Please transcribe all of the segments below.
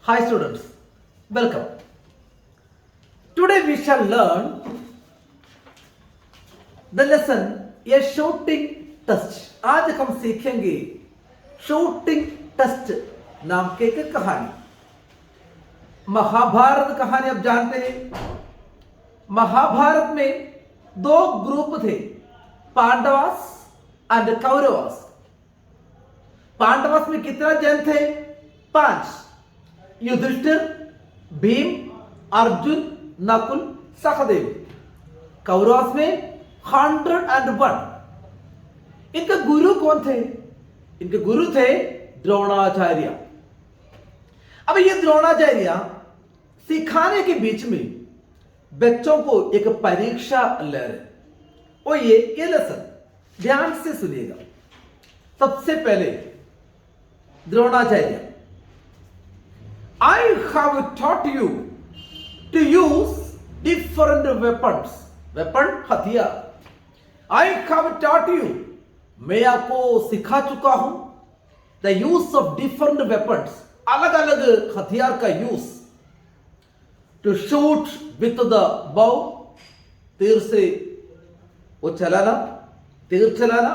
Hi students, welcome. Today we shall learn the lesson a shooting test. आज हम सीखेंगे shooting test नाम की एक कहानी। महाभारत कहानी आप जानते हैं। महाभारत में दो ग्रुप थे, पांडवास एंड कौरवास। पांडवास में कितना जन थे? 5। युधिष्ठिर, भीम, अर्जुन, नकुल, सहदेव। कौरवास में 101। इनके गुरु कौन थे? इनके गुरु थे द्रोणाचार्य। अब ये द्रोणाचार्य सिखाने के बीच में बच्चों को एक परीक्षा ले रहे, और ये लेसन ध्यान से सुनिएगा। सबसे पहले Dronacharya, I have taught you to use different weapons. Weapon हथियार। I have taught you, मैं आपको सिखा चुका हूं the use of different weapons, अलग अलग हथियार का use. To shoot with the bow, तीर से वो चलाना, तीर चलाना।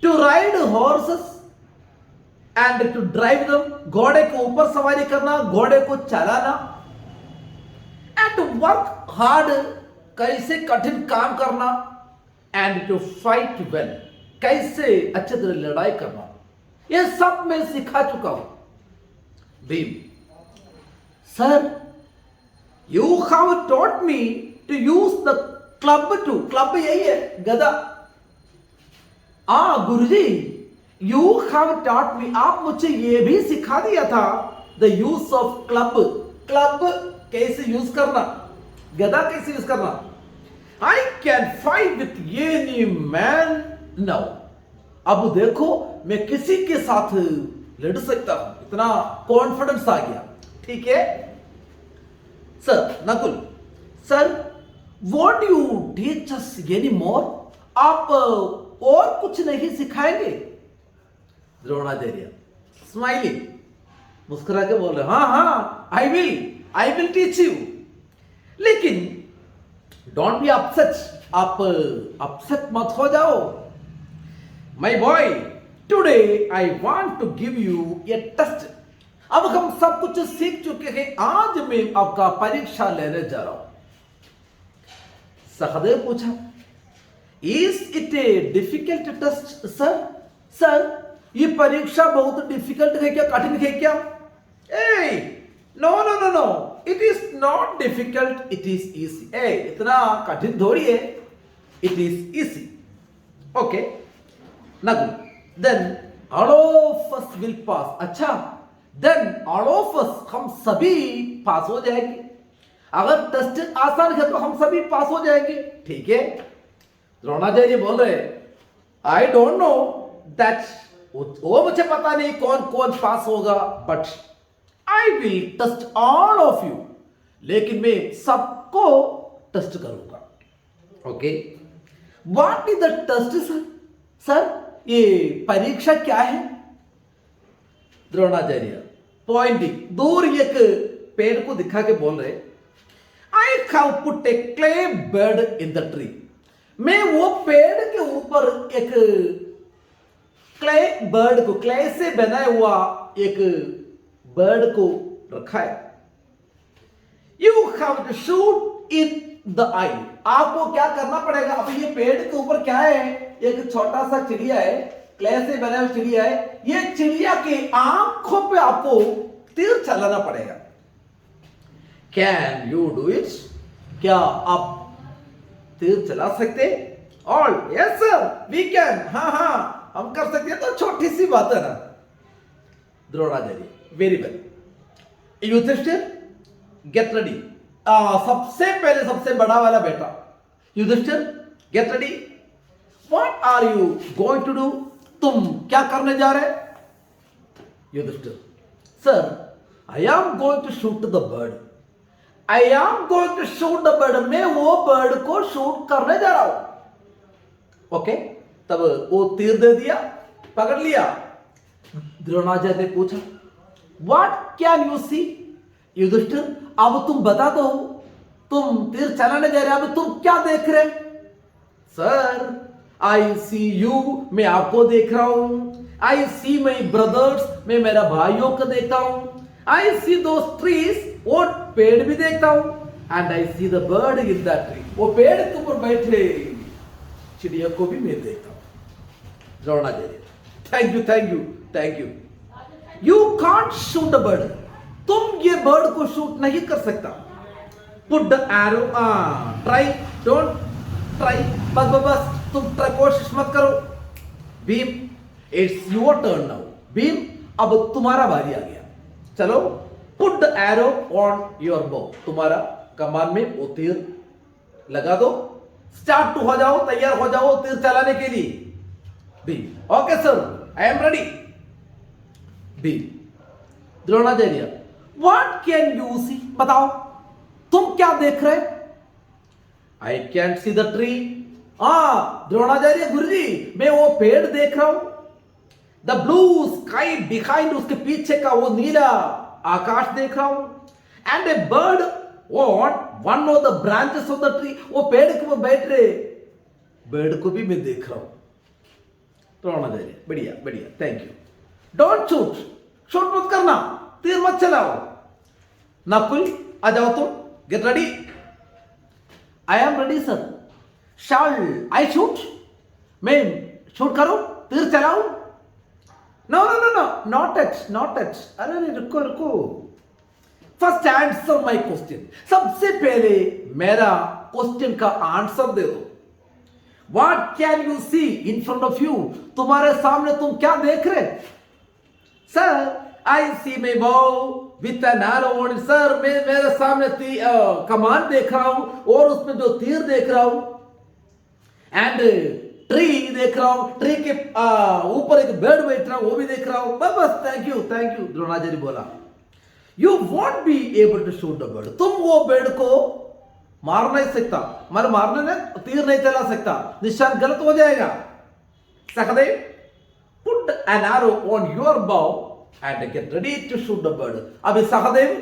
To ride horses and to drive them, घोड़े को ऊपर सवारी करना, घोड़े को चलाना। And to work hard, कैसे कठिन काम करना। And to fight well, कैसे अच्छे तरह लड़ाई करना। ये सब मैं सिखा चुका हूं। Bhim, sir, you have taught me to use the club too. Club यही है, गदा। गुरुजी, यू हैव टॉट मी, आप मुझे ये भी सिखा दिया था the use of club. Club कैसे यूज करना, गदा कैसे यूज करना। I can fight with any man now, अब देखो मैं किसी के साथ लड़ सकता हूं, इतना कॉन्फिडेंस आ गया। ठीक है sir. Nakul, sir, what you teach us any more, आप और कुछ नहीं सिखाएंगे। द्रोणाचार्य स्माइलिंग, मुस्कुरा के बोल रहे, हाँ हाँ, आई विल टीच यू, लेकिन डोंट बी अपसेट, आप अपसेट मत हो जाओ। My boy, today I want to give you a test. अब हम सब कुछ सीख चुके हैं, आज मैं आपका परीक्षा लेने जा रहा हूं। सहदेव पूछा, is it a difficult test sir? Sir, ये परीक्षा बहुत डिफिकल्ट है क्या, कठिन है क्या? No no no no, it is not difficult, it is easy. इतना कठिन थोड़ी है, it is easy. Okay Nakul, then all of us will pass. अच्छा, देन ऑल ऑफ अस, हम सभी पास हो जाएंगे। अगर टेस्ट आसान है तो हम सभी पास हो जाएंगे। ठीक है। द्रोणाचार्य बोल रहे, आई डोंट नो दैट, वो मुझे पता नहीं कौन कौन पास होगा, but I will test all of you, लेकिन मैं सबको टेस्ट करूंगा। Okay, what is the test sir? Sir, ये परीक्षा क्या है? द्रोणाचार्य पॉइंटिंग, दूर एक पेड़ को दिखा के बोल रहे, I have put A clay bird in the tree, मैं वो पेड़ के ऊपर एक क्ले बर्ड को, क्ले से बनाया हुआ एक बर्ड को रखा है। You have to shoot in the eye, आपको क्या करना पड़ेगा? अब ये पेड़ के ऊपर क्या है? एक छोटा सा चिड़िया है, क्ले से बना हुआ चिड़िया है। ये चिड़िया के आंखों पे आपको तीर चलाना पड़ेगा। Can you do it? क्या आप तीर चला सकते? All yes sir, we can, हाँ हाँ हम कर सकते हैं। तो छोटी सी बात है ना। Dronacharya, very well. Yudhishthir, get ready. सबसे पहले सबसे बड़ा वाला बेटा Yudhishthir, get ready. What are you going to do, तुम क्या करने जा रहे? Yudhishthir, sir, I am going to shoot the bird, I am going to shoot the bird, मैं वो बर्ड को शूट करने जा रहा हूं। ओके, तब वो तीर दे दिया, पकड़ लिया। द्रोणाचार्य ने पूछा, व्हाट कैन यू सी, युधिष्ठिर अब तुम बता दो, तुम तीर चलाने जा रहे, अब तुम क्या देख रहे? सर आई सी यू, मैं आपको देख रहा हूं। आई सी माई ब्रदर्स, मैं मेरा भाइयों को देखता हूं। आई सी दोस ट्रीज, वो पेड़ भी देखता हूं। And I C the bird in that tree, वो पेड़ के ऊपर बैठे चिड़िया को भी मैं देखता हूं। Dronacharya thank you thank you thank you. You can't shoot the bird, तुम ये बर्ड को शूट नहीं कर सकता। Put the arrow, try, don't try, बस तुम कोशिश मत करो। Bhim it's your turn now, Bhim अब तुम्हारा बारी आ गया, चलो। Put the arrow on your bow, तुम्हारा कमान में वो तीर लगा दो, स्टार्ट टू हो जाओ, तैयार हो जाओ तीर चलाने के लिए। Bhim okay sir, I am ready. Bhim Dronacharya what can you see, बताओ तुम क्या देख रहे? I can't see the tree, Dronacharya गुरुजी मैं वो पेड़ देख रहा हूं। द ब्लू स्काई बिहाइंड, उसके पीछे का वो नीला आकाश देख रहा हूं। And A bird on one of the branches of the tree, वो पेड़ के ऊपर बैठ रहे बर्ड को भी मैं देख रहा हूं। द्रोणाचार्य बढ़िया बढ़िया, thank you. Don't shoot, shoot मत करना, तीर मत चलाओ। नकुल आ जाओ तुम, get ready. I am ready sir. Shall I shoot, मैं शूट करूं, तीर चलाऊं? No no no no, not touch not touch. अरे रुको रुको, फर्स्ट आंसर माय क्वेश्चन, सबसे पहले मेरा क्वेश्चन का आंसर दे दो। What can you see in front of you, तुम्हारे सामने तुम क्या देख रहे? Sir I see my bow with an arrow on it, sir मैं मेरे सामने कमान देख रहा हूं और उसमें जो तीर देख रहा हूं। एंड ट्री देख रहा हूं, ट्री के ऊपर एक बर्ड बैठ रहा हूं, वो भी देख रहा हूं। बस थैंक यू द्रोणाचार्य बोला। You won't be able to shoot the bird, तुम वो बर्ड को मार नहीं सकता, मारने में तीर नहीं चला सकता, निशान गलत हो जाएगा। Sahadev put an arrow on your bow and get ready to shoot the bird. अभी सहदेव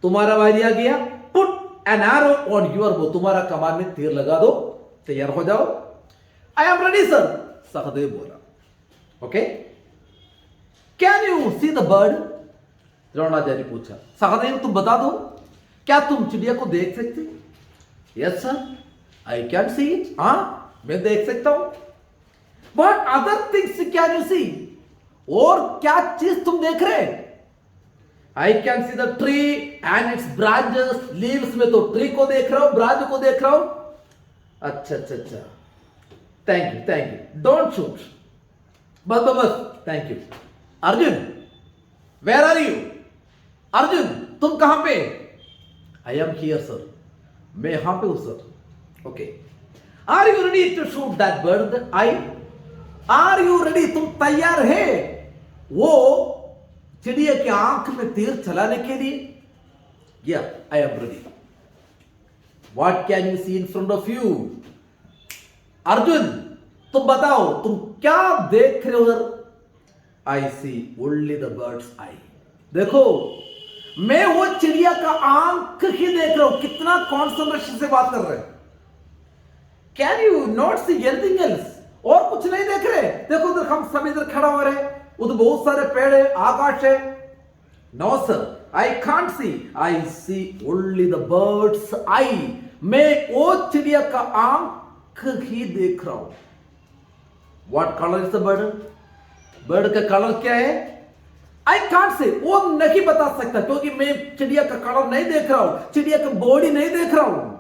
तुम्हारा बारी आ गया, put an arrow on your bow, तुम्हारा कमान में तीर लगा दो, तैयार हो जाओ। I am ready sir, Sahdev बोला। Okay, can you see the bird? Dronacharya पूछा। सहदेव तुम बता दो, क्या तुम चिड़िया को देख सकते? Yes sir, I can see it, मैं देख सकता हूं। But other things can you see, और क्या चीज तुम देख रहे? I can see the tree and its branches, leaves में तो ट्री को देख रहा हूं, ब्रांच को देख रहा हूं। अच्छा, थैंक यू, डोंट शूट, बस thank you. Arjun where are you? Arjun तुम कहां पे? आई एम हियर सर, मैं यहां पे हूं sir. Okay, are you ready to shoot that bird eye? Are you ready, तुम तैयार है वो चिड़िया की आंख में तीर चलाने के लिए? या I am ready. What can you see in front of you? Arjun तुम बताओ तुम क्या देख रहे हो उधर? I see only the bird's eye, देखो मैं वो चिड़िया का आंख ही देख रहा हूं। कितना कॉन्सेंट्रेशन से बात कर रहे हैं। Can you not see anything else, और कुछ नहीं देख रहे? देखो उधर हम सब इधर खड़ा हो रहे हैं, उधर बहुत सारे पेड़ है, आकाश है। No sir, I can't see, I see only the bird's eye, मैं वो चिड़िया का आंख ही देख रहा हूं। What colour is the bird? Bird का कलर क्या है? आई कांट से, वो नहीं बता सकता, क्योंकि मैं चिड़िया का कलर नहीं देख रहा हूं, चिड़िया का बॉडी नहीं देख रहा हूं।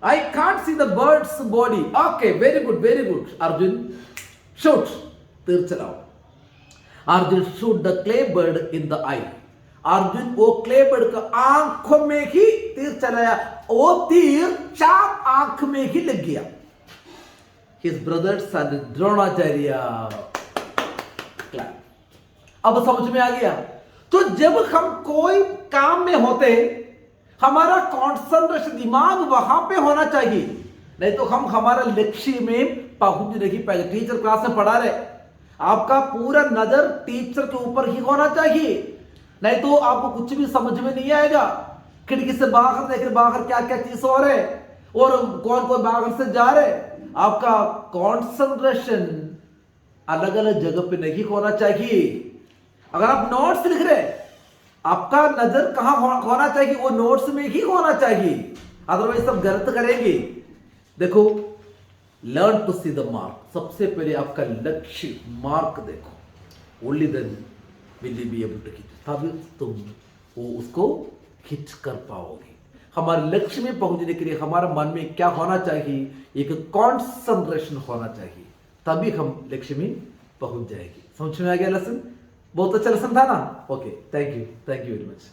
I can't see the bird's body. Okay, very good Arjun, shoot, तीर चलाओ। Arjun shoot the clay bird in the eye, Arjun वो क्ले बर्ड का आंखों में ही तीर चलाया, वो तीर चाप आंख में ही लग गया। His brothers and Dronacharya clap. अब समझ में आ गया। तो जब हम कोई काम में होते, हमारा कॉन्सेंट्रेशन, दिमाग वहां पे होना चाहिए, नहीं तो हम हमारा लक्ष्य में पहुंच नहीं पाएंगे। टीचर क्लास में पढ़ा रहे, आपका पूरा नजर टीचर के ऊपर ही होना चाहिए। नहीं तो आपको कुछ भी समझ में नहीं आएगा। खिड़की से बाहर देख रहे, बाहर क्या क्या चीज हो रहे और कौन कौन बाहर से जा रहे, आपका कंसंट्रेशन अलग अलग जगह पे नहीं होना चाहिए। अगर आप नोट्स लिख रहे, आपका नजर कहां होना चाहिए, वो नोट्स में ही होना चाहिए, अदरवाइज सब गलत करेंगे। देखो, learn to see the mark, सबसे पहले आपका लक्ष्य मार्क देखो, only then will you be able to hit, तभी तुम वो उसको हिट कर पाओगे। हमारे लक्ष्य में पहुंचने के लिए हमारे मन में क्या होना चाहिए, एक कॉन्सेंट्रेशन होना चाहिए, तभी हम लक्ष्य में पहुंच जाएंगे। समझ में आ गया लेसन? बहुत अच्छा लेसन था ना? Okay, thank you very much.